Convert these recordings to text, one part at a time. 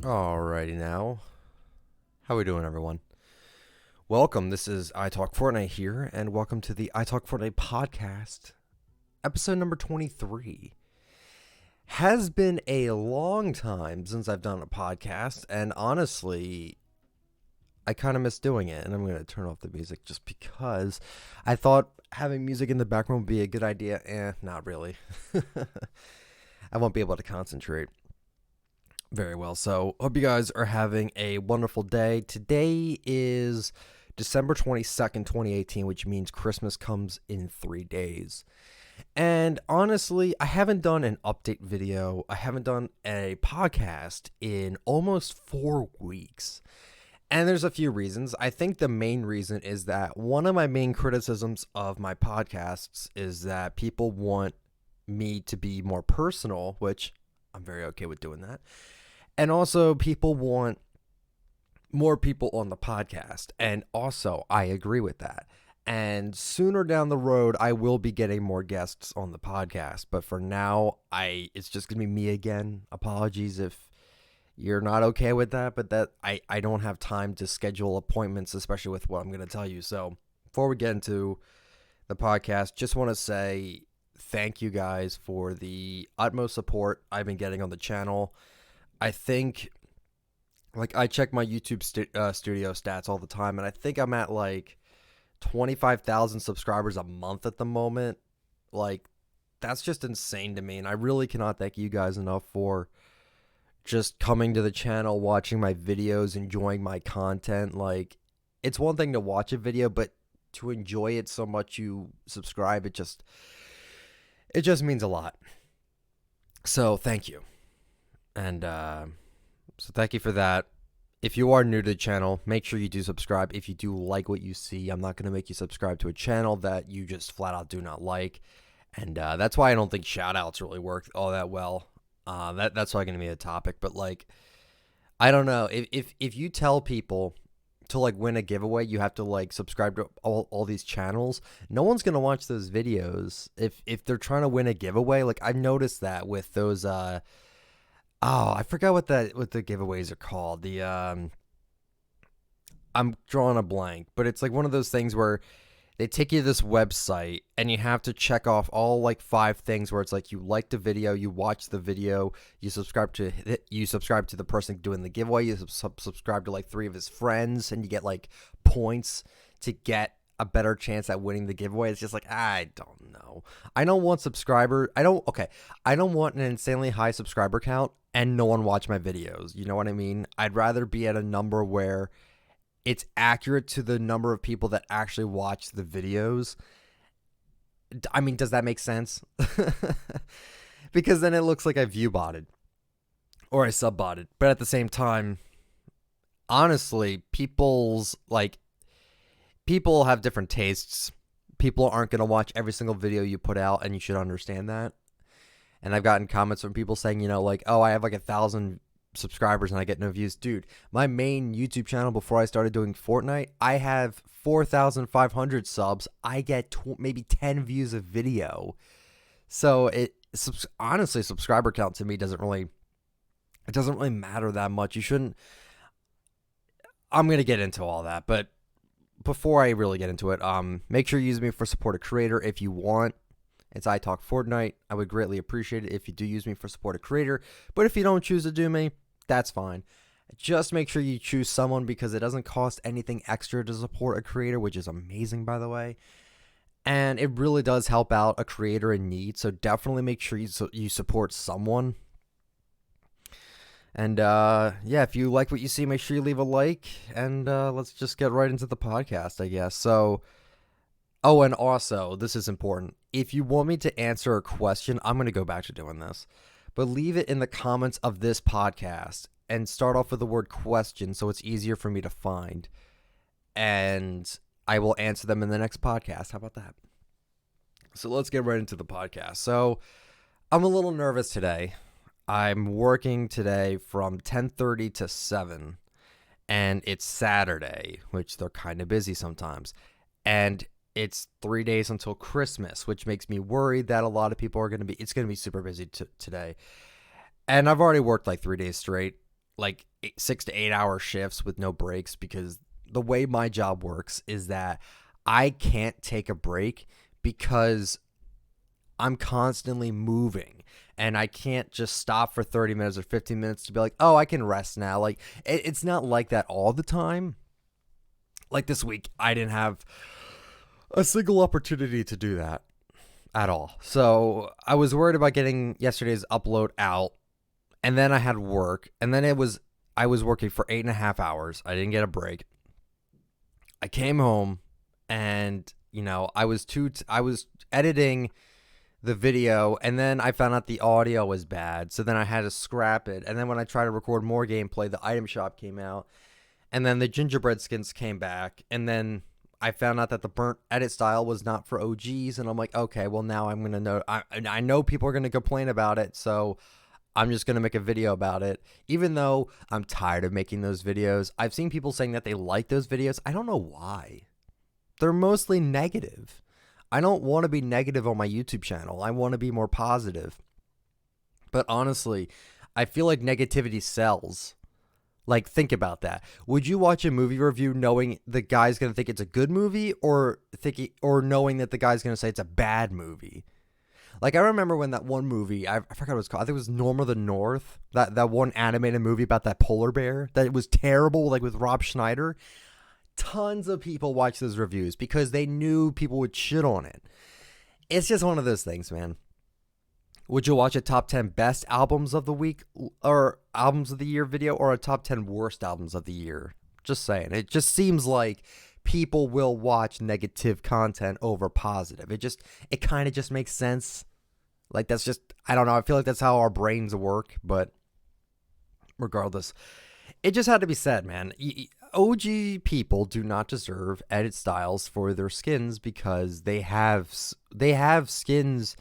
Alrighty now. How we doing, everyone? Welcome. This is ITalkFortnite here, and welcome to the ITalkFortnite podcast, episode number 23. Has been a long time since I've done a podcast, and honestly, I kind of miss doing it, and I'm going to turn off the music just because I thought having music in the background would be a good idea. Not really. I won't be able to concentrate very well. So, hope you guys are having a wonderful day. Today is December 22nd, 2018, which means Christmas comes in 3 days. And honestly, I haven't done an update video. I haven't done a podcast in almost 4 weeks. And there's a few reasons. I think the main reason is that one of my main criticisms of my podcasts is that people want me to be more personal, which I'm very okay with doing that. And also, people want more people on the podcast. And also, I agree with that. And sooner down the road, I will be getting more guests on the podcast. But for now, it's just going to be me again. Apologies if you're not okay with that. But I don't have time to schedule appointments, especially with what I'm going to tell you. So before we get into the podcast, just want to say thank you guys for the utmost support I've been getting on the channel. I think, I check my YouTube studio stats all the time, and I think I'm at 25,000 subscribers a month at the moment. That's just insane to me, and I really cannot thank you guys enough for just coming to the channel, watching my videos, enjoying my content. It's one thing to watch a video, but to enjoy it so much you subscribe, it just means a lot. So thank you. And so thank you for that. If you are new to the channel, make sure you do subscribe. If you do like what you see, I'm not going to make you subscribe to a channel that you just flat out do not like. And that's why I don't think shout outs really work all that well. That's probably going to be a topic. But I don't know. If you tell people to win a giveaway, you have to subscribe to all these channels, no one's going to watch those videos. If they're trying to win a giveaway, I've noticed that with those I forgot what the giveaways are called. I'm drawing a blank, but it's one of those things where they take you to this website and you have to check off all 5 things where it's you like the video, you watch the video, you subscribe to the person doing the giveaway, you subscribe to 3 of his friends, and you get points to get a better chance at winning the giveaway. It's just I don't know. I don't want I don't want an insanely high subscriber count and no one watch my videos. You know what I mean? I'd rather be at a number where it's accurate to the number of people that actually watch the videos. I mean, does that make sense? Because then it looks like I view botted or I sub botted. But at the same time, honestly, people have different tastes. People aren't going to watch every single video you put out, and you should understand that. And I've gotten comments from people saying, oh, I have 1,000 subscribers and I get no views. Dude, my main YouTube channel before I started doing Fortnite, I have 4,500 subs. I get maybe 10 views a video. So honestly, subscriber count to me doesn't really matter that much. You shouldn't. I'm going to get into all that, but before I really get into it, make sure you use me for support a creator if you want. It's ITalkFortnite. I would greatly appreciate it if you do use me for support a creator. But if you don't choose to do me, that's fine. Just make sure you choose someone, because it doesn't cost anything extra to support a creator, which is amazing, by the way. And it really does help out a creator in need. So definitely make sure you support someone. And if you like what you see, make sure you leave a like. And let's just get right into the podcast, I guess. So, oh, and also, this is important. If you want me to answer a question, I'm going to go back to doing this. But leave it in the comments of this podcast and start off with the word question so it's easier for me to find. And I will answer them in the next podcast. How about that? So let's get right into the podcast. So I'm a little nervous today. I'm working today from 10:30 to 7. And it's Saturday, which they're kind of busy sometimes. And it's 3 days until Christmas, which makes me worried that a lot of people are going to be, it's going to be super busy today. And I've already worked 3 days straight. like 6 to 8 hour shifts with no breaks, because the way my job works is that I can't take a break because I'm constantly moving, and I can't just stop for 30 minutes or 15 minutes to be like, oh, I can rest now. Like, it's not like that all the time. Like this week, I didn't have a single opportunity to do that at all. So I was worried about getting yesterday's upload out, and then I had work, and then I was working for 8.5 hours. I didn't get a break. I came home, and I was editing the video, and then I found out the audio was bad, so then I had to scrap it. And then when I tried to record more gameplay, the item shop came out, and then the gingerbread skins came back, and then I found out that the burnt edit style was not for OGs, and I'm like, okay, well, now I'm going to know. I know people are going to complain about it, so I'm just going to make a video about it, even though I'm tired of making those videos. I've seen people saying that they like those videos. I don't know why. They're mostly negative. I don't want to be negative on my YouTube channel. I want to be more positive. But honestly, I feel like negativity sells. Like, think about that. Would you watch a movie review knowing the guy's going to think it's a good movie, or knowing that the guy's going to say it's a bad movie? Like, I remember when that one movie, I forgot what it was called. I think it was Norm of the North. That one animated movie about that polar bear. That it was terrible, like with Rob Schneider. Tons of people watched those reviews because they knew people would shit on it. It's just one of those things, man. Would you watch a top 10 best albums of the week or albums of the year video, or a top 10 worst albums of the year? Just saying. It just seems like people will watch negative content over positive. It kind of just makes sense. Like, that's just, I don't know. I feel like that's how our brains work, but regardless, it just had to be said, man. OG people do not deserve edit styles for their skins, because they have skins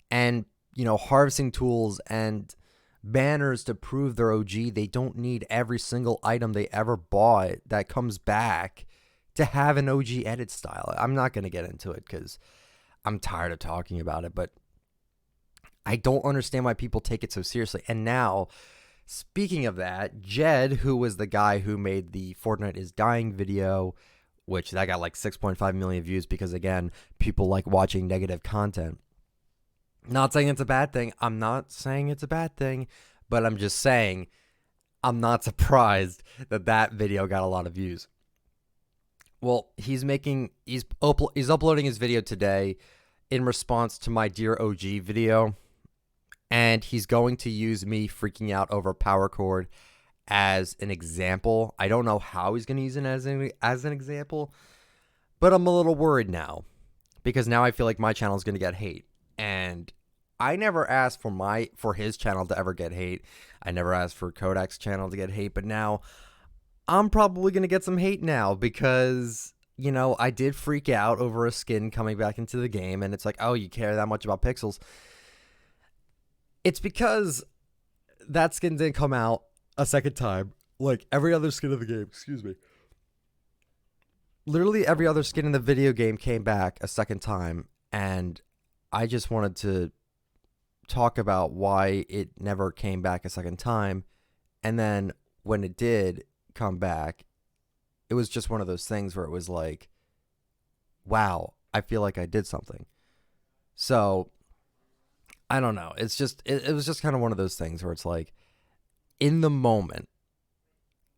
and harvesting tools and banners to prove they're OG. They don't need every single item they ever bought that comes back to have an OG edit style. I'm not going to get into it because I'm tired of talking about it, but I don't understand why people take it so seriously. And now, speaking of that, Jed, who was the guy who made the Fortnite is dying video, which that got like 6.5 million views because, again, people like watching negative content. Not saying it's a bad thing. I'm not saying it's a bad thing, but I'm just saying I'm not surprised that video got a lot of views. Well, he's uploading his video today in response to my Dear OG video, and he's going to use me freaking out over power cord as an example. I don't know how he's going to use it as an example, but I'm a little worried now, because now I feel like my channel is going to get hate. And I never asked for his channel to ever get hate. I never asked for Kodak's channel to get hate, but now I'm probably going to get some hate now because, I did freak out over a skin coming back into the game, and it's like, oh, you care that much about pixels? It's because that skin didn't come out a second time like every other skin of the game. Excuse me. Literally every other skin in the video game came back a second time, and I just wanted to talk about why it never came back a second time. And then when it did come back, it was just one of those things where it was like, wow, I feel like I did something. So I don't know. It's just, it was just kind of one of those things where it's like, in the moment,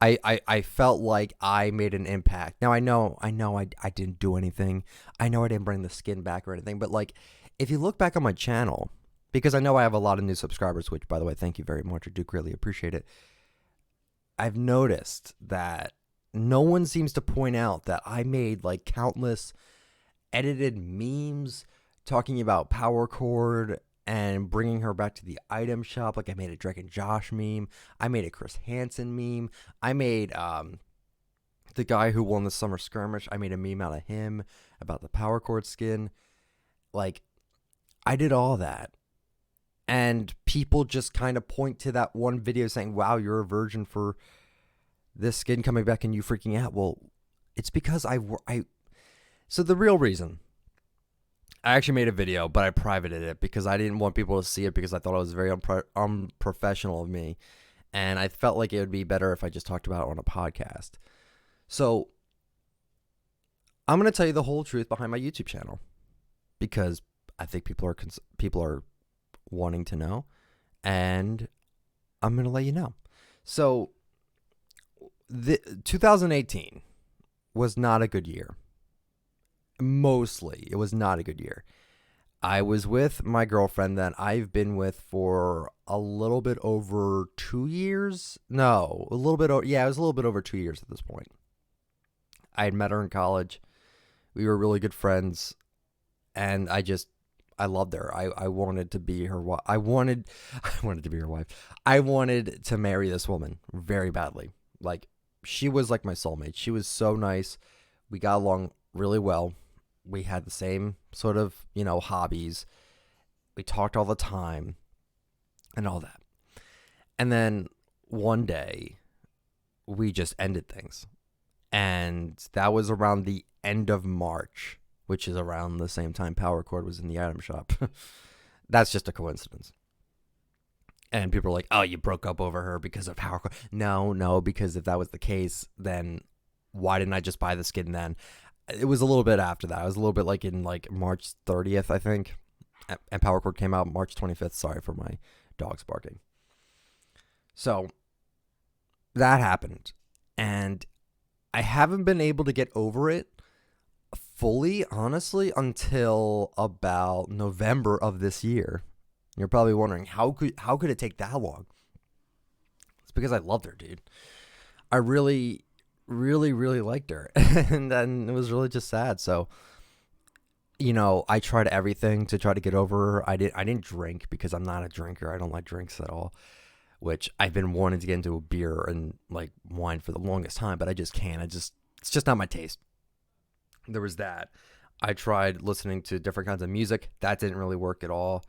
I felt like I made an impact. Now I know I didn't do anything. I know I didn't bring the skin back or anything, but like, if you look back on my channel, because I know I have a lot of new subscribers, which, by the way, thank you very much. I do greatly appreciate it. I've noticed that no one seems to point out that I made like countless edited memes talking about power cord and bringing her back to the item shop. Like, I made a Drake and Josh meme. I made a Chris Hansen meme. I made the guy who won the summer skirmish. I made a meme out of him about the power cord skin. Like, I did all that. And people just kind of point to that one video saying, wow, you're a virgin for this skin coming back and you freaking out. Well, it's because so the real reason, I actually made a video, but I privated it because I didn't want people to see it because I thought it was very unprofessional of me. And I felt like it would be better if I just talked about it on a podcast. So I'm going to tell you the whole truth behind my YouTube channel because I think people are wanting to know, and I'm going to let you know. So 2018 was not a good year. Mostly, it was not a good year. I was with my girlfriend that I've been with for a little bit over 2 years. No, a little bit. Yeah, it was a little bit over 2 years at this point. I had met her in college. We were really good friends, and I loved her. I wanted to be her wife. I wanted to be her wife. I wanted to marry this woman very badly. Like, she was like my soulmate. She was so nice. We got along really well. We had the same sort of, hobbies. We talked all the time and all that. And then one day we just ended things. And that was around the end of March, which is around the same time Power Chord was in the item shop. That's just a coincidence. And people are like, oh, you broke up over her because of Power Chord. No, because if that was the case, then why didn't I just buy the skin then? It was a little bit after that. It was a little bit like in March 30th, I think. And Power Chord came out March 25th. Sorry for my dogs barking. So that happened. And I haven't been able to get over it fully, honestly, until about November of this year. You're probably wondering, how could it take that long? It's because I loved her, dude. I really, really, really liked her. And then it was really just sad. So, I tried everything to try to get over her. I didn't drink because I'm not a drinker. I don't like drinks at all, which I've been wanting to get into a beer and wine for the longest time, but I just can't. It's just not my taste. There was that. I tried listening to different kinds of music. That didn't really work at all.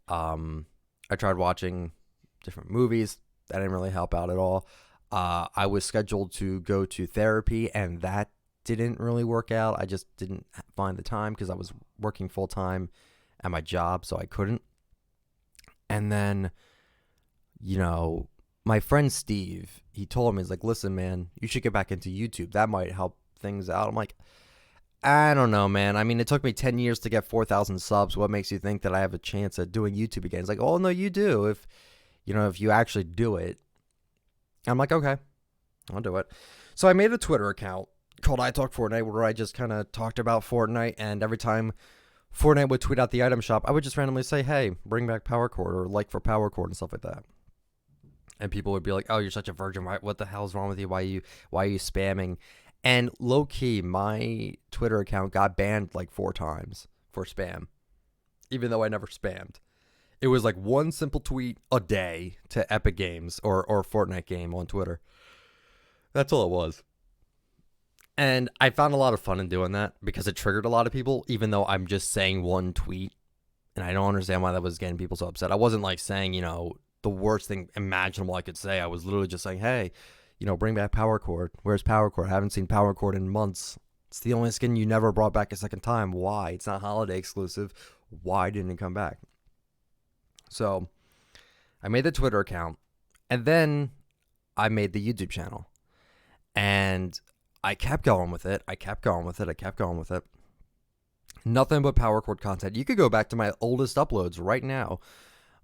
I tried watching different movies. That didn't really help out at all. I was scheduled to go to therapy, and that didn't really work out. I just didn't find the time because I was working full time at my job, so I couldn't. And then, my friend Steve, he told me, he's like, listen, man, you should get back into YouTube. That might help things out. I'm like, I don't know, man. I mean, it took me 10 years to get 4,000 subs. What makes you think that I have a chance at doing YouTube again? It's like, oh, no, you do. If you actually do it. I'm like, okay, I'll do it. So I made a Twitter account called ITalkFortnite where I just kind of talked about Fortnite, and every time Fortnite would tweet out the item shop, I would just randomly say, hey, bring back Power Chord, or like for Power Chord and stuff like that. And people would be like, oh, you're such a virgin. What the hell's wrong with you? Why are you spamming? And low key, my Twitter account got banned 4 times for spam, even though I never spammed. It was one simple tweet a day to Epic Games or Fortnite game on Twitter. That's all it was. And I found a lot of fun in doing that because it triggered a lot of people, even though I'm just saying one tweet. And I don't understand why that was getting people so upset. I wasn't saying, the worst thing imaginable I could say. I was literally just saying, hey, bring back Power Chord. Where's Power Chord? I haven't seen Power Chord in months. It's the only skin you never brought back a second time. Why? It's not holiday exclusive. Why didn't it come back? So I made the Twitter account, and then I made the YouTube channel. And I kept going with it. Nothing but Power Chord content. You could go back to my oldest uploads right now.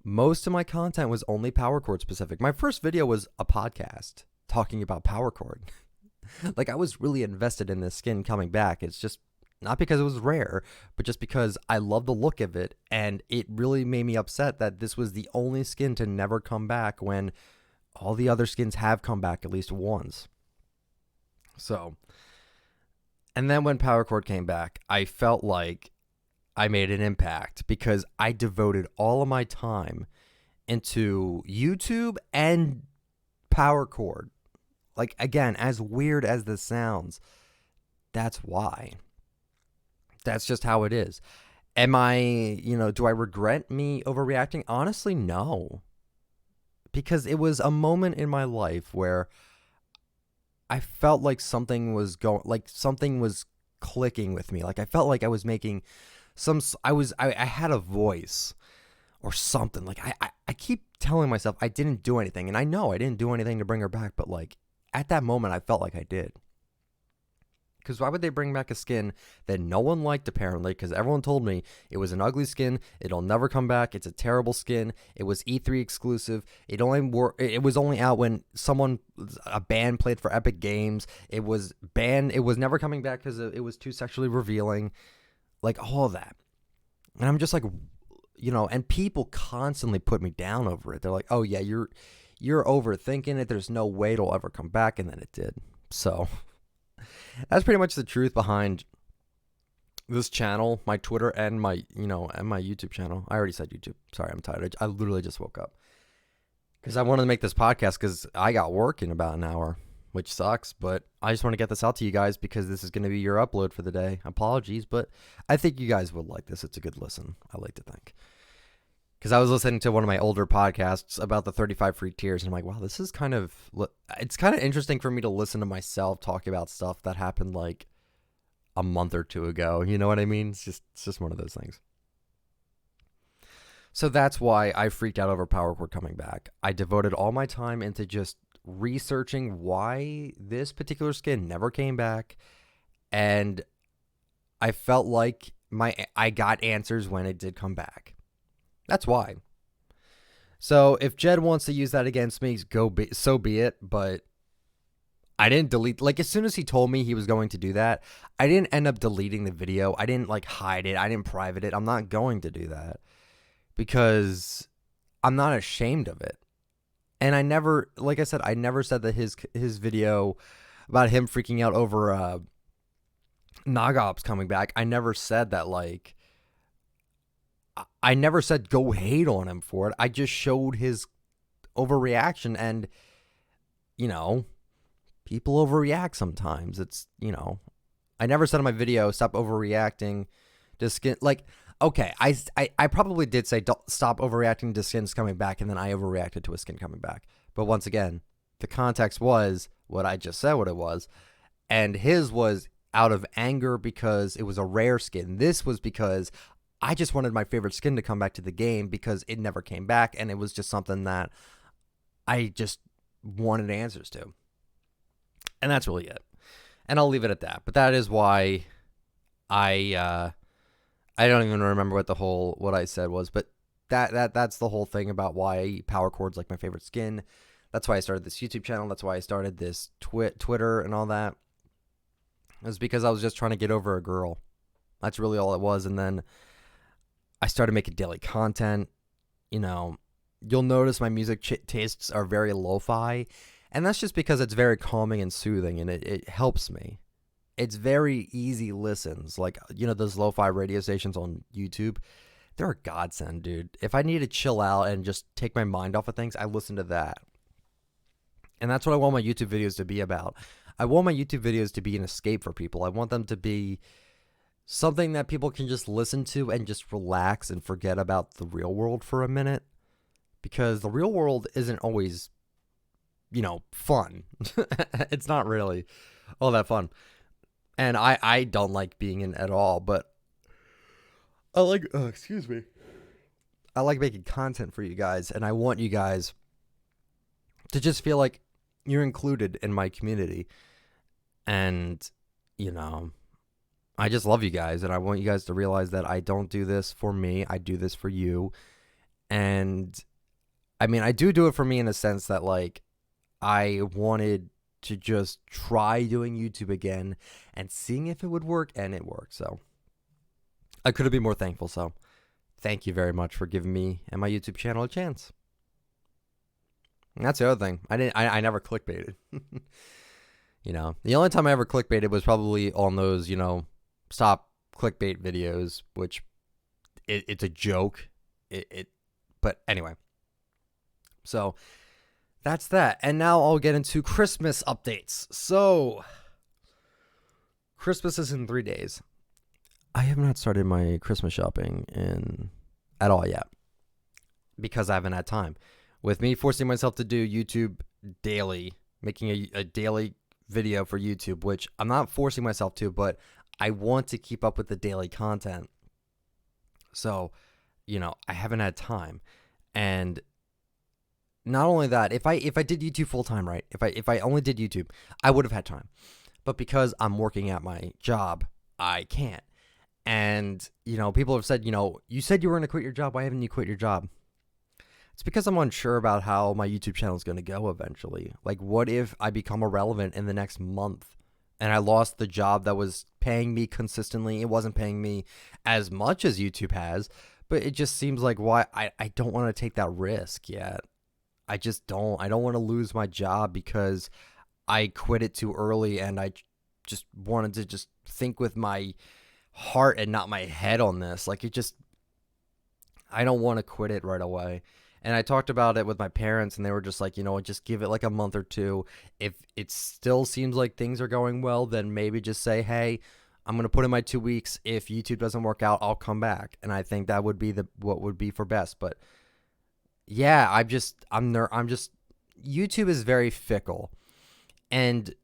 Most of my content was only Power Chord specific. My first video was a podcast talking about Power Chord. I was really invested in this skin coming back. It's just not because it was rare, but just because I love the look of it, and it really made me upset that this was the only skin to never come back when all the other skins have come back at least once. So, and then when Power Chord came back, I felt like I made an impact because I devoted all of my time into YouTube and Power Chord. Again, as weird as this sounds, that's why. That's just how it is. Am I, do I regret me overreacting? Honestly, no. Because it was a moment in my life where I felt like something was something was clicking with me. I felt like I was making I had a voice or something. Like, I keep telling myself I didn't do anything, and I know I didn't do anything to bring her back, but like at that moment I felt like I did. Because why would they bring back a skin that no one liked, apparently? Because everyone told me it was an ugly skin. It'll never come back. It's a terrible skin. It was E3 exclusive. It was only out when a band played for Epic Games. It was banned. It was never coming back because it was too sexually revealing. Like, all of that. And I'm just like, and people constantly put me down over it. They're like, oh yeah, you're overthinking it. There's no way it'll ever come back. And then it did. So that's pretty much the truth behind this channel, my Twitter, and my YouTube channel. I already said YouTube. Sorry, I'm tired. I literally just woke up because I wanted to make this podcast because I got work in about an hour, which sucks. But I just want to get this out to you guys because this is going to be your upload for the day. Apologies, but I think you guys would like this. It's a good listen, I like to think. Because I was listening to one of my older podcasts about the 35 free tiers, and I'm like, wow, this is it's kind of interesting for me to listen to myself talk about stuff that happened like a month or two ago. You know what I mean? It's just one of those things. So that's why I freaked out over Power Chord coming back. I devoted all my time into just researching why this particular skin never came back, and I felt like I got answers when it did come back. That's why. So if Jed wants to use that against me, so be it. But I didn't delete. Like, as soon as he told me he was going to do that, I didn't end up deleting the video. I didn't like hide it. I didn't private it. I'm not going to do that because I'm not ashamed of it. And I never, like I said, I never said that his video about him freaking out over Nogops coming back. I never said that, like, I never said go hate on him for it. I just showed his overreaction, and, people overreact sometimes. It's, I never said in my video, stop overreacting to skin. Like, okay, I probably did say don't stop overreacting to skins coming back, and then I overreacted to a skin coming back. But once again, the context was what I just said what it was, and his was out of anger because it was a rare skin. This was because I just wanted my favorite skin to come back to the game because it never came back, and it was just something that I just wanted answers to. And that's really it. And I'll leave it at that. But that is why I don't even remember what I said was, but that's the whole thing about why Power Chord's like my favorite skin. That's why I started this YouTube channel. That's why I started this Twitter and all that. It was because I was just trying to get over a girl. That's really all it was. And then I started making daily content. You'll notice my music tastes are very lo-fi, and that's just because it's very calming and soothing, and it helps me. It's very easy listens. Like, those lo-fi radio stations on YouTube, they're a godsend, dude. If I need to chill out and just take my mind off of things, I listen to that. And that's what I want my YouTube videos to be about. I want my YouTube videos to be an escape for people. I want them to be something that people can just listen to and just relax and forget about the real world for a minute. Because the real world isn't always, fun. It's not really all that fun. And I don't like being in at all, but I like, I like making content for you guys, and I want you guys to just feel like you're included in my community. And, I just love you guys, and I want you guys to realize that I don't do this for me. I do this for you. And, I do it for me in a sense that, like, I wanted to just try doing YouTube again and seeing if it would work, and it worked. So I couldn't be more thankful. So thank you very much for giving me and my YouTube channel a chance. And that's the other thing. I never clickbaited. The only time I ever clickbaited was probably on those, stop clickbait videos, which it's a joke. But anyway. So that's that. And now I'll get into Christmas updates. So Christmas is in 3 days. I have not started my Christmas shopping at all yet because I haven't had time. With me forcing myself to do YouTube daily, making a daily video for YouTube, which I'm not forcing myself to, but I want to keep up with the daily content. So I haven't had time. And not only that, if I did YouTube full time, right? If I only did YouTube, I would have had time. But because I'm working at my job, I can't. And, people have said, you said you were going to quit your job. Why haven't you quit your job? It's because I'm unsure about how my YouTube channel is going to go eventually. Like, what if I become irrelevant in the next month and I lost the job that was paying me consistently? It wasn't paying me as much as YouTube has, but it just seems like I don't want to take that risk yet. I just don't. I don't want to lose my job because I quit it too early, and I just wanted to just think with my heart and not my head on this. Like, I don't want to quit it right away. And I talked about it with my parents, and they were just like, just give it like a month or two. If it still seems like things are going well, then maybe just say, hey, I'm going to put in my 2 weeks. If YouTube doesn't work out, I'll come back. And I think that would be what would be for best. But yeah, YouTube is very fickle, and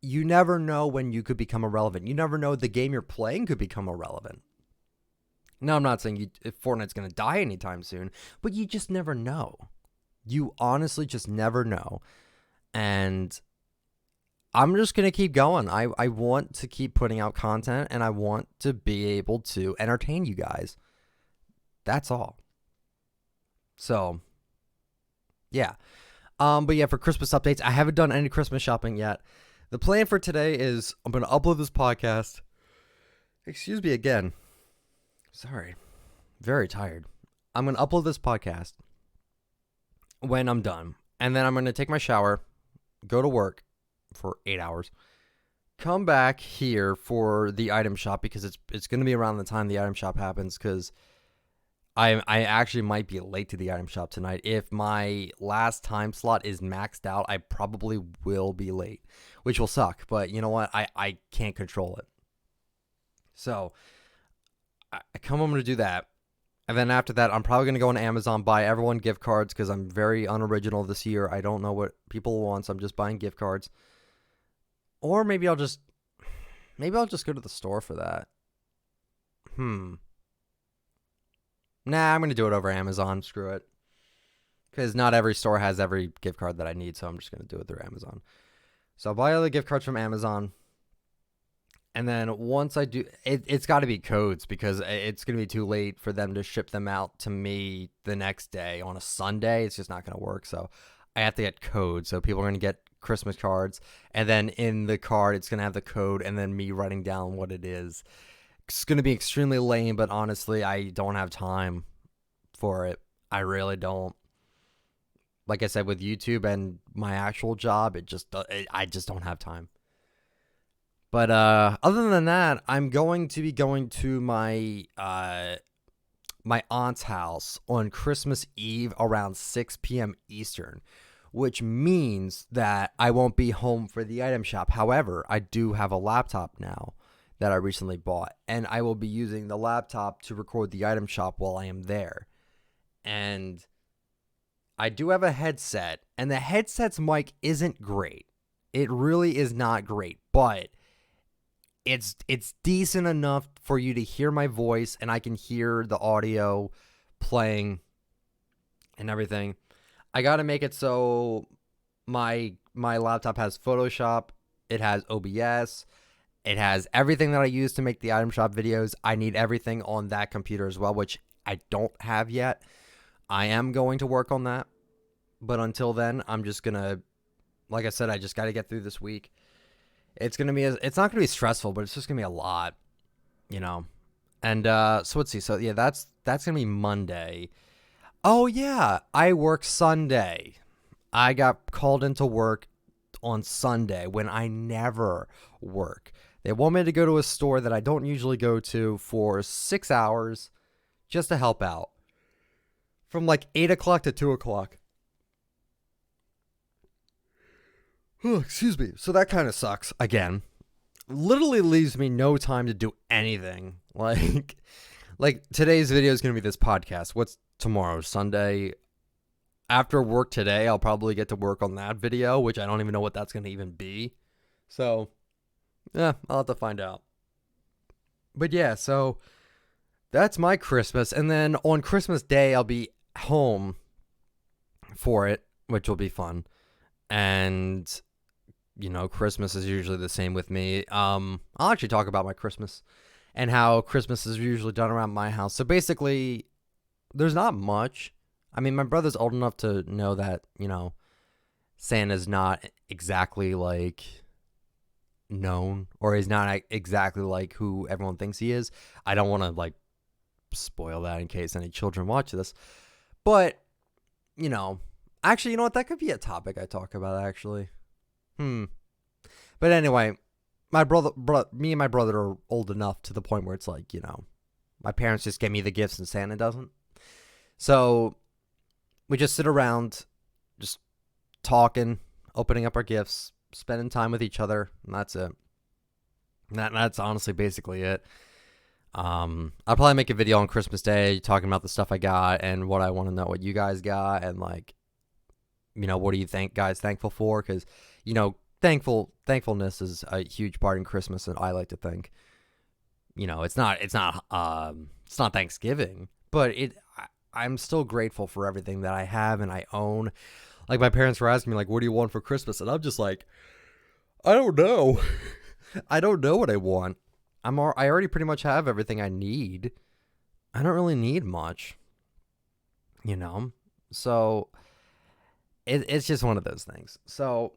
you never know when you could become irrelevant. You never know the game you're playing could become irrelevant. Now, I'm not saying if Fortnite's going to die anytime soon, but you just never know. You honestly just never know. And I'm just going to keep going. I want to keep putting out content, and I want to be able to entertain you guys. That's all. So, yeah. But yeah, for Christmas updates, I haven't done any Christmas shopping yet. The plan for today is I'm going to upload this podcast. Excuse me again. Sorry. Very tired. I'm going to upload this podcast when I'm done. And then I'm going to take my shower, go to work for 8 hours, come back here for the item shop because it's going to be around the time the item shop happens, because I actually might be late to the item shop tonight. If my last time slot is maxed out, I probably will be late, which will suck. But you know what? I can't control it. So I'm going to do that. And then after that, I'm probably going to go on Amazon, buy everyone gift cards, because I'm very unoriginal this year. I don't know what people want, so I'm just buying gift cards. Or maybe I'll just go to the store for that. Nah, I'm going to do it over Amazon. Screw it. Because not every store has every gift card that I need, so I'm just going to do it through Amazon. So I'll buy all the gift cards from Amazon. And then once I do, it's got to be codes, because it's going to be too late for them to ship them out to me the next day on a Sunday. It's just not going to work. So I have to get codes. So people are going to get Christmas cards. And then in the card, it's going to have the code and then me writing down what it is. It's going to be extremely lame, but honestly, I don't have time for it. I really don't. Like I said, with YouTube and my actual job, I just don't have time. But other than that, I'm going to be going to my my aunt's house on Christmas Eve around 6 p.m. Eastern, which means that I won't be home for the item shop. However, I do have a laptop now that I recently bought, and I will be using the laptop to record the item shop while I am there. And I do have a headset, and the headset's mic isn't great. It really is not great, but it's decent enough for you to hear my voice, and I can hear the audio playing and everything. I got to make it so my laptop has Photoshop, it has OBS, it has everything that I use to make the item shop videos. I need everything on that computer as well, which I don't have yet. I am going to work on that, but until then, I'm just going to, like I said, I just got to get through this week. It's not going to be stressful, but it's just going to be a lot, And so let's see. So yeah, that's going to be Monday. Oh yeah, I work Sunday. I got called into work on Sunday when I never work. They want me to go to a store that I don't usually go to for 6 hours just to help out. From like 8 o'clock to 2 o'clock. Oh, excuse me. So that kind of sucks. Again, literally leaves me no time to do anything. Like today's video is going to be this podcast. What's tomorrow? Sunday. After work today, I'll probably get to work on that video, which I don't even know what that's going to even be. So, yeah, I'll have to find out. But yeah, so that's my Christmas. And then on Christmas Day, I'll be home for it, which will be fun. And, Christmas is usually the same with me. I'll actually talk about my Christmas and how Christmas is usually done around my house. So basically, there's not much. I mean, my brother's old enough to know that, Santa's not exactly like known, or he's not exactly like who everyone thinks he is. I don't want to like spoil that in case any children watch this. But, actually, you know what? That could be a topic I talk about, actually. But anyway, me and my brother are old enough to the point where it's like, my parents just give me the gifts and Santa doesn't. So we just sit around, just talking, opening up our gifts, spending time with each other, and that's it. That's honestly basically it. I'll probably make a video on Christmas Day talking about the stuff I got and what I want to know what you guys got, and like, what do you think guys thankful for? Because, thankfulness is a huge part in Christmas, and I like to think, it's not Thanksgiving, but I'm still grateful for everything that I have and I own. Like, my parents were asking me, like, what do you want for Christmas? And I'm just like, I don't know. I don't know what I want. I already pretty much have everything I need. I don't really need much, So it's just one of those things. So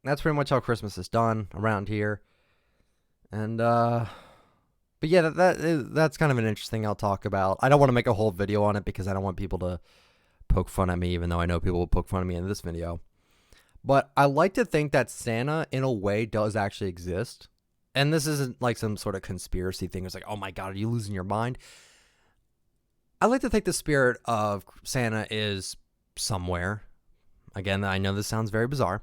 that's pretty much how Christmas is done around here. And but yeah, that's kind of an interesting I'll talk about. I don't want to make a whole video on it because I don't want people to poke fun at me, even though I know people will poke fun at me in this video. But I like to think that Santa, in a way, does actually exist. And this isn't like some sort of conspiracy thing. It's like, oh my God, are you losing your mind? I like to think the spirit of Santa is somewhere. Again, I know this sounds very bizarre,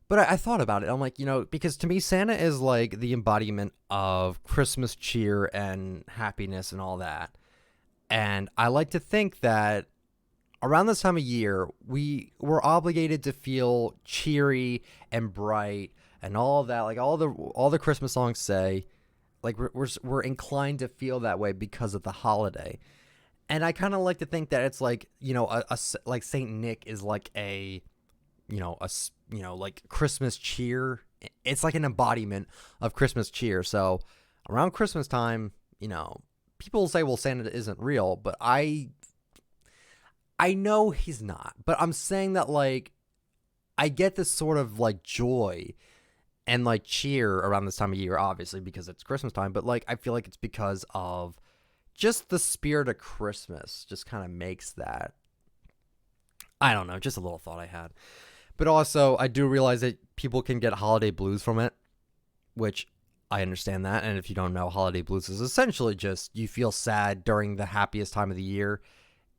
but I thought about it. I'm like, because to me, Santa is like the embodiment of Christmas cheer and happiness and all that. And I like to think that around this time of year, we're obligated to feel cheery and bright and all of that. Like all the Christmas songs say, like we're inclined to feel that way because of the holiday. And I kind of like to think that it's like, like Saint Nick is like like Christmas cheer. It's like an embodiment of Christmas cheer. So around Christmas time, people say, well, Santa isn't real, but I know he's not. But I'm saying that, like, I get this sort of like joy and like cheer around this time of year, obviously because it's Christmas time, but like I feel like it's because of just the spirit of Christmas just kind of makes that. I don't know, just a little thought I had. But also, I do realize that people can get holiday blues from it, which I understand that. And if you don't know, holiday blues is essentially just you feel sad during the happiest time of the year.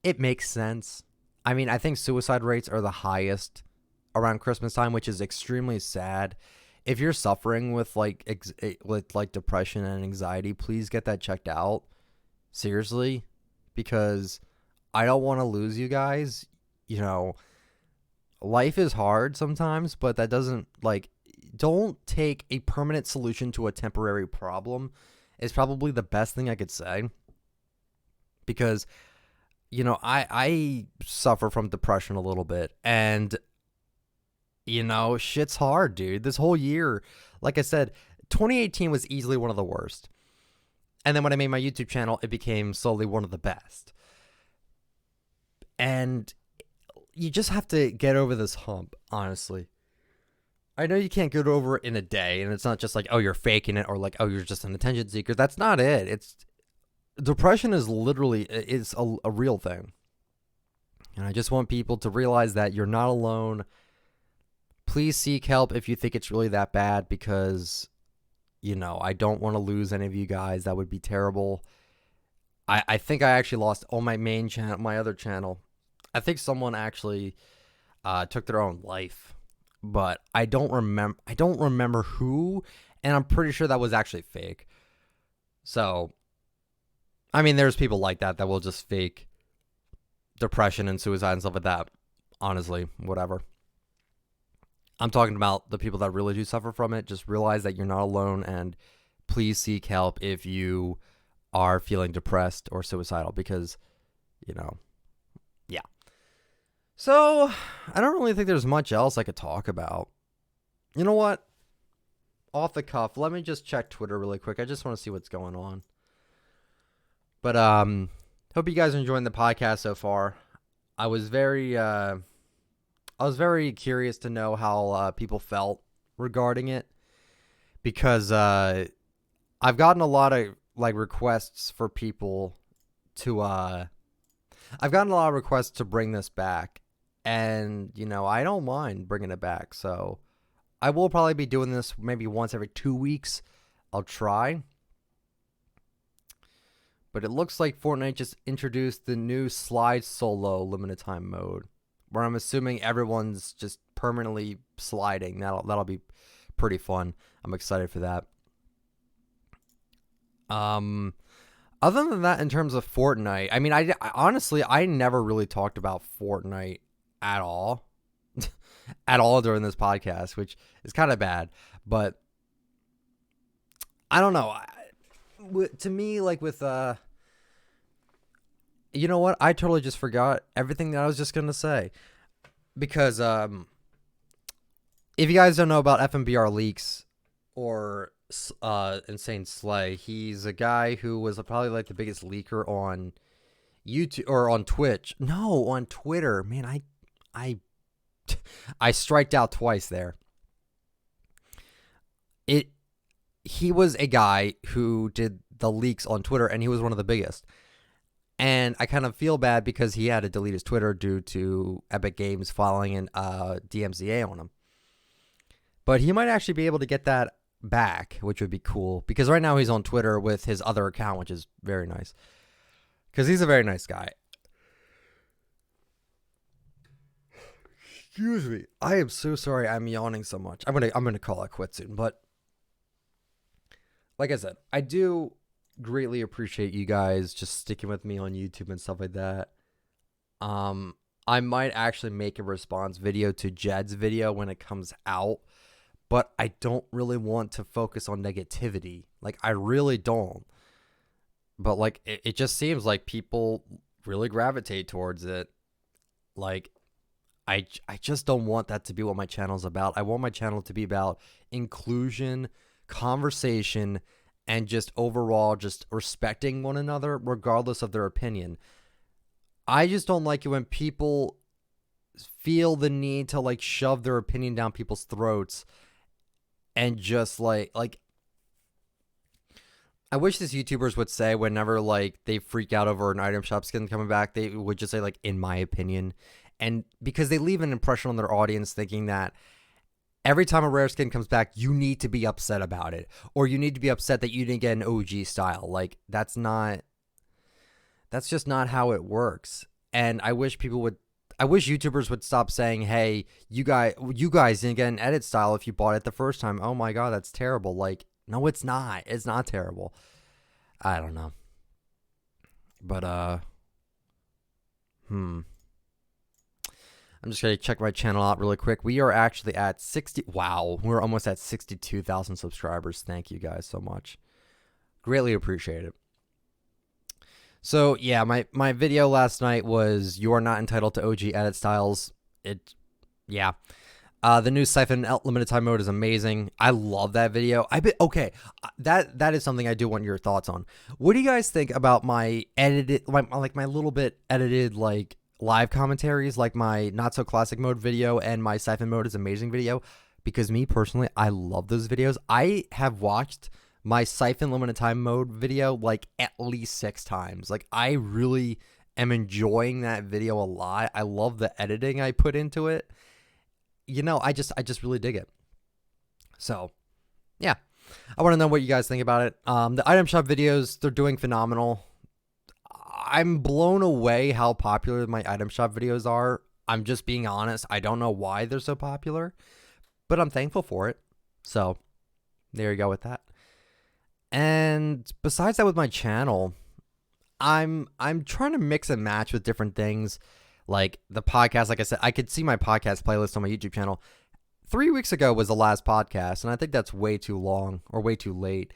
It makes sense. I mean, I think suicide rates are the highest around Christmas time, which is extremely sad. If you're suffering with like depression and anxiety, please get that checked out. Seriously, because I don't want to lose you guys. Life is hard sometimes, but that doesn't don't take a permanent solution to a temporary problem is probably the best thing I could say. Because, I suffer from depression a little bit, and, shit's hard, dude. This whole year, like I said, 2018 was easily one of the worst. And then when I made my YouTube channel, it became slowly one of the best. And you just have to get over this hump, honestly. I know you can't get over it in a day, and it's not just like, oh, you're faking it, or like, oh, you're just an attention seeker. That's not it. Depression is literally, it's a real thing. And I just want people to realize that you're not alone. Please seek help if you think it's really that bad, because I don't want to lose any of you guys. That would be terrible. I think I actually lost on my main channel, my other channel. I think someone actually took their own life, but I don't remember who, and I'm pretty sure that was actually fake. So, I mean, there's people like that will just fake depression and suicide and stuff like that. Honestly, whatever. I'm talking about the people that really do suffer from it. Just realize that you're not alone, and please seek help if you are feeling depressed or suicidal because, you know, yeah. So I don't really think there's much else I could talk about. You know what? Off the cuff, let me just check Twitter really quick. I just want to see what's going on. But hope you guys are enjoying the podcast so far. I was very curious to know how people felt regarding it, because I've gotten a lot of requests for people to I've gotten a lot of requests to bring this back, and I don't mind bringing it back. So I will probably be doing this maybe once every 2 weeks. I'll try. But it looks like Fortnite just introduced the new slide solo limited time mode, where I'm assuming everyone's just permanently sliding. That'll be pretty fun. I'm excited for that. Other than that, in terms of Fortnite, I mean, I honestly never really talked about Fortnite at all, at all during this podcast, which is kind of bad. But I don't know. To me, with you know what? I totally just forgot everything that I was just gonna say, because if you guys don't know about FMBR Leaks or Insane Slay, he's a guy who was probably the biggest leaker on YouTube or on Twitch. No, on Twitter. Man, I striked out twice there. He was a guy who did the leaks on Twitter, and he was one of the biggest. And I kind of feel bad because he had to delete his Twitter due to Epic Games filing an DMCA on him. But he might actually be able to get that back, which would be cool, because right now he's on Twitter with his other account, which is very nice, because he's a very nice guy. Excuse me. I am so sorry I'm yawning so much. I'm gonna call it quits soon. But like I said, I do greatly appreciate you guys just sticking with me on YouTube and stuff like that. I might actually make a response video to Jed's video when it comes out, but I don't really want to focus on negativity. I really don't. But it just seems like people really gravitate towards it. I just don't want that to be what my channel's about. I want my channel to be about inclusion, conversation, and just overall just respecting one another regardless of their opinion. I just don't like it when people feel the need to shove their opinion down people's throats, and just I wish these YouTubers would say, whenever they freak out over an item shop skin coming back, they would just say in my opinion. And because they leave an impression on their audience thinking that every time a rare skin comes back, you need to be upset about it, or you need to be upset that you didn't get an OG style. That's just not how it works. And I wish YouTubers would stop saying, hey, you guys didn't get an edit style if you bought it the first time. Oh my God, that's terrible. No, it's not. It's not terrible. I don't know. But, I'm just going to check my channel out really quick. We are actually at 60. Wow. We're almost at 62,000 subscribers. Thank you guys so much. Greatly appreciate it. So, yeah, my video last night was You Are Not Entitled to OG Edit Styles. Yeah. The new Siphon limited time mode is amazing. I love that video. Okay, that is something I do want your thoughts on. What do you guys think about my edited, my little bit edited, live commentaries, my not so classic mode video and my Siphon mode is amazing video? Because me personally, I love those videos. I have watched my Siphon limited time mode video at least 6 times. I really am enjoying that video a lot. I love the editing I put into it. I just really dig it. So, yeah. I want to know what you guys think about it. The item shop videos, they're doing phenomenal. I'm blown away how popular my item shop videos are. I'm just being honest. I don't know why they're so popular, but I'm thankful for it. So, there you go with that. And besides that, with my channel, I'm trying to mix and match with different things. The podcast, like I said, I could see my podcast playlist on my YouTube channel. 3 weeks ago was the last podcast, and I think that's way too long or way too late.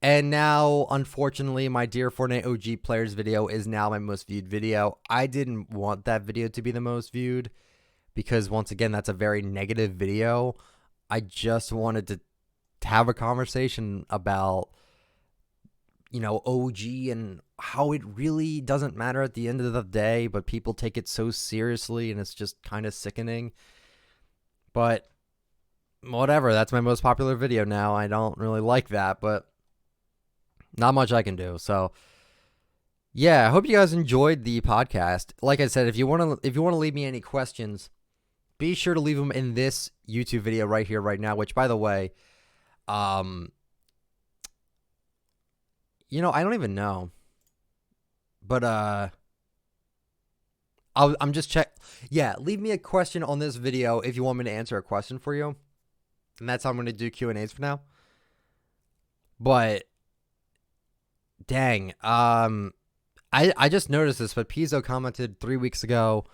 And now, unfortunately, my dear Fortnite OG players video is now my most viewed video. I didn't want that video to be the most viewed because, once again, that's a very negative video. I just wanted to have a conversation about, OG and how it really doesn't matter at the end of the day, but people take it so seriously and it's just kind of sickening. But whatever, that's my most popular video now. I don't really like that, but not much I can do. So yeah, I hope you guys enjoyed the podcast. Like I said, if you want to leave me any questions, be sure to leave them in this YouTube video right here, right now, which, by the way, I don't even know. But I'm just check. Yeah, leave me a question on this video if you want me to answer a question for you. And that's how I'm going to do Q&As for now. But dang, I just noticed this, but Pizzo commented 3 weeks ago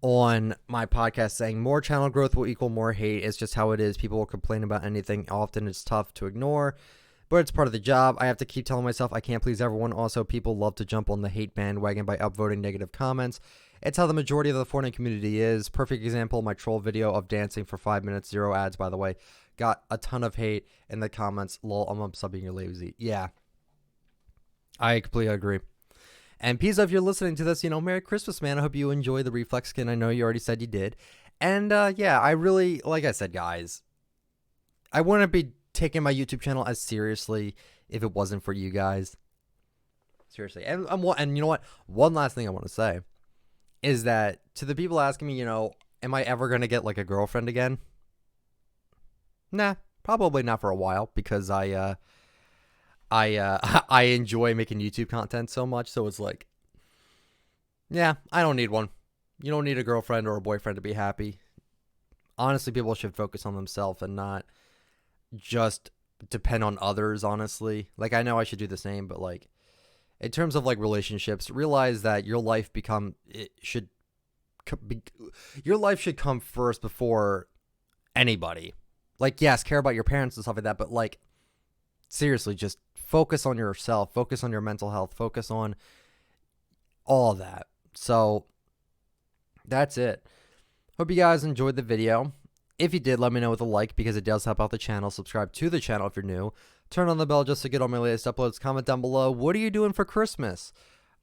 on my podcast saying more channel growth will equal more hate. It's just how it is. People will complain about anything. Often it's tough to ignore, but it's part of the job. I have to keep telling myself I can't please everyone. Also, people love to jump on the hate bandwagon by upvoting negative comments. It's how the majority of the Fortnite community is. Perfect example, my troll video of dancing for 5 minutes, 0 ads, by the way, got a ton of hate in the comments. Lol, I'm subbing, you're lazy. Yeah, I completely agree. And Pizza, if you're listening to this, Merry Christmas, man. I hope you enjoy the reflex skin. I know you already said you did. And yeah, I really, like I said, guys, I wouldn't be taking my YouTube channel as seriously if it wasn't for you guys. Seriously. And you know what? One last thing I want to say is that to the people asking me, am I ever going to get like a girlfriend again? Nah, probably not for a while, because I enjoy making YouTube content so much. So it's like, yeah, I don't need one. You don't need a girlfriend or a boyfriend to be happy. Honestly, people should focus on themselves and not just depend on others, honestly. Like, I know I should do the same, but like, in terms of like relationships, realize that your life should come first before anybody. Like, yes, care about your parents and stuff like that, but like, seriously, just focus on yourself, focus on your mental health, focus on all of that. So that's it. Hope you guys enjoyed the video. If you did, let me know with a like, because it does help out the channel. Subscribe to the channel if you're new. Turn on the bell just to get all my latest uploads. Comment down below, what are you doing for Christmas?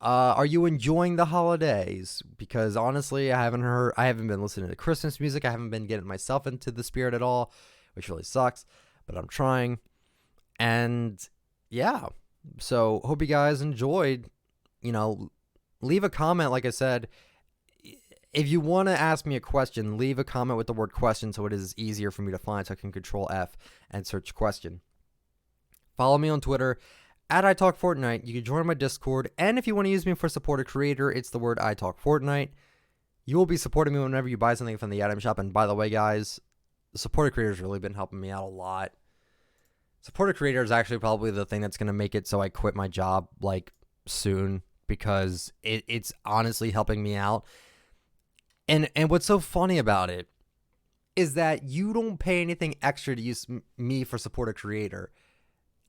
Are you enjoying the holidays? Because honestly, I haven't been listening to Christmas music. I haven't been getting myself into the spirit at all, which really sucks, but I'm trying. And yeah, so hope you guys enjoyed. Leave a comment. Like I said, if you want to ask me a question, leave a comment with the word question so it is easier for me to find, so I can control F and search question. Follow me on Twitter at ITalkFortnite. You can join my Discord, and if you want to use me for support a creator, it's the word ITalkFortnite. You will be supporting me whenever you buy something from the item shop. And by the way, guys, the support a creator has really been helping me out a lot. Support a creator is actually probably the thing that's going to make it so I quit my job like soon, because it's honestly helping me out. And what's so funny about it is that you don't pay anything extra to use me for support a creator.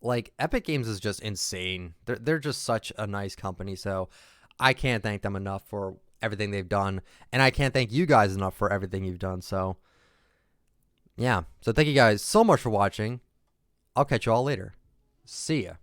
Like, Epic Games is just insane. They're just such a nice company, so I can't thank them enough for everything they've done, and I can't thank you guys enough for everything you've done. So yeah, so thank you guys so much for watching. I'll catch you all later. See ya.